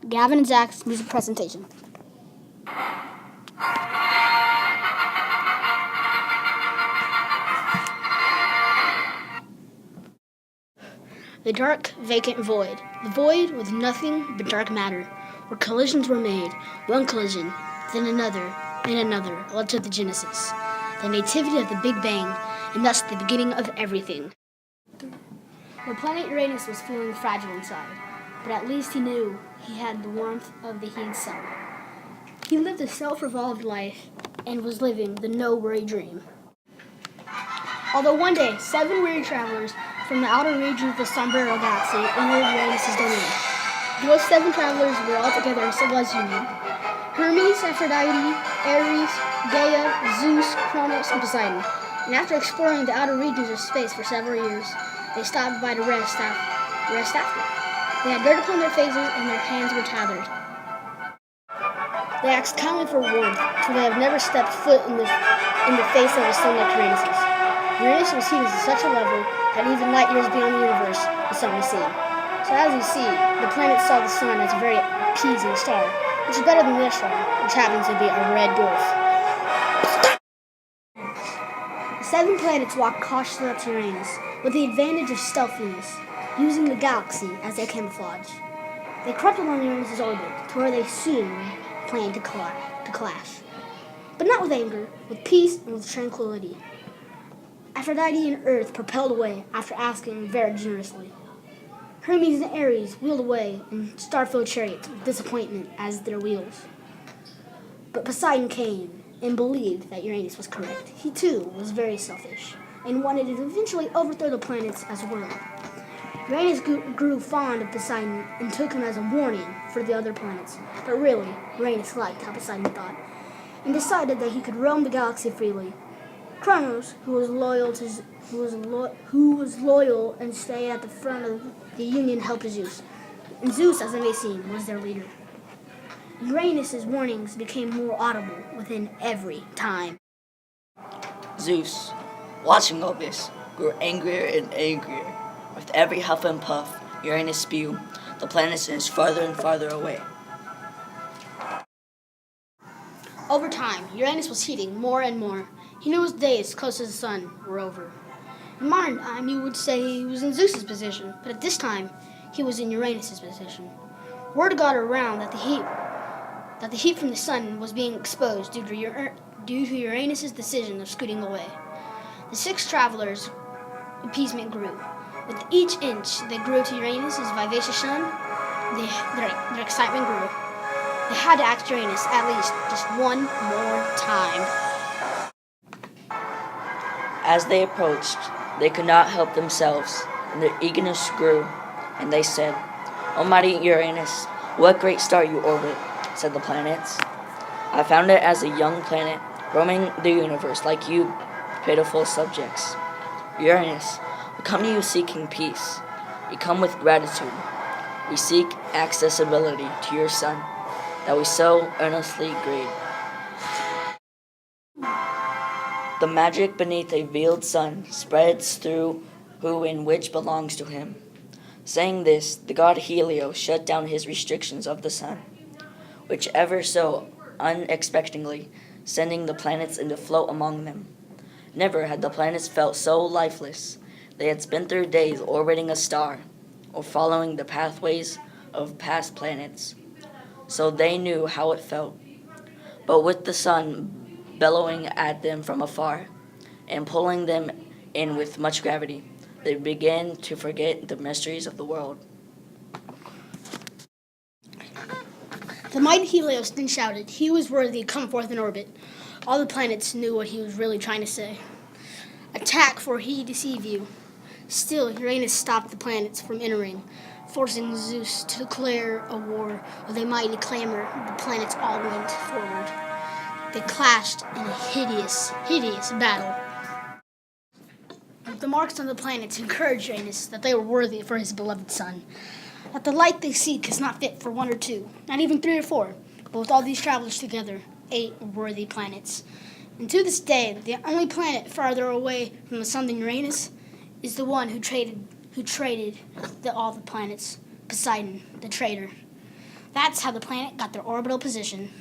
Gavin and Zach's music presentation. The dark, vacant void. The void with nothing but dark matter, where collisions were made, one collision, then another, and another, led to the Genesis, the nativity of the Big Bang, and thus the beginning of everything. The planet Uranus was feeling fragile inside, but at least he knew he had the warmth of the heated sun. He lived a self-revolved life and was living the no-worry dream. Although one day, 7 weary travelers from the outer regions of the Sombrero Galaxy entered Uranus' domain. Those 7 travelers were all together in civilized union. Hermes, Aphrodite, Ares, Gaia, Zeus, Kronos, and Poseidon. And after exploring the outer regions of space for several years, they stopped by to rest after. They had dirt upon their faces and their hands were tethered. They asked kindly for warmth, for they have never stepped foot in the face of a sun like Uranus's. Uranus was heated to such a level that even light years beyond the universe, the sun was seen. So as you see, the planet saw the sun as a very appeasing star, which is better than their star, which happens to be a red dwarf. The 7 planets walked cautiously up to Uranus, with the advantage of stealthiness, using the galaxy as their camouflage. They crept along Uranus' orbit, to where they soon planned to clash. But not with anger, with peace and with tranquility. Aphrodite and Earth propelled away after asking very generously. Hermes and Ares wheeled away in star-filled chariots with disappointment as their wheels. But Poseidon came and believed that Uranus was correct. He too was very selfish and wanted to eventually overthrow the planets as well. Uranus grew fond of Poseidon and took him as a warning for the other planets. But really, Uranus liked how Poseidon thought and decided that he could roam the galaxy freely. Kronos, who was loyal and stayed at the front of the Union, helped Zeus. And Zeus, as it may seem, was their leader. Uranus' warnings became more audible within every time. Zeus, watching all this, grew angrier and angrier. With every huff and puff Uranus spewed, the planets inched farther and farther away. Over time, Uranus was heating more and more. He knew his days close to the sun were over. In modern time, you would say he was in Zeus's position, but at this time, he was in Uranus's position. Word got around that the heat from the sun was being exposed due to Uranus's decision of scooting away. The 6 travelers' appeasement grew. With each inch they grew to Uranus's vivacious sun, their excitement grew. They had to ask Uranus at least just one more time. As they approached, they could not help themselves, and their eagerness grew, and they said, "Almighty Uranus, what great star you orbit," said the planets. "I found it as a young planet, roaming the universe like you pitiful subjects. Uranus, we come to you seeking peace. We come with gratitude. We seek accessibility to your sun that we so earnestly greet. The magic beneath a veiled sun spreads through who and which belongs to him." Saying this, the god Helios shut down his restrictions of the sun, which ever so unexpectedly sending the planets into float among them. Never had the planets felt so lifeless. They had spent their days orbiting a star, or following the pathways of past planets, so they knew how it felt. But with the sun bellowing at them from afar, and pulling them in with much gravity, they began to forget the mysteries of the world. The mighty Helios then shouted he was worthy to come forth in orbit. All the planets knew what he was really trying to say. Attack, for he deceive you. Still, Uranus stopped the planets from entering, forcing Zeus to declare a war. With a mighty clamor, the planets all went forward. They clashed in a hideous battle. The marks on the planets encouraged Uranus that they were worthy for his beloved sun, that the light they seek is not fit for 1 or 2, not even 3 or 4, but with all these travelers together, 8 worthy planets. And to this day, the only planet farther away from the sun than Uranus is the one who traded all the planets, Poseidon, the traitor. That's how the planet got their orbital position.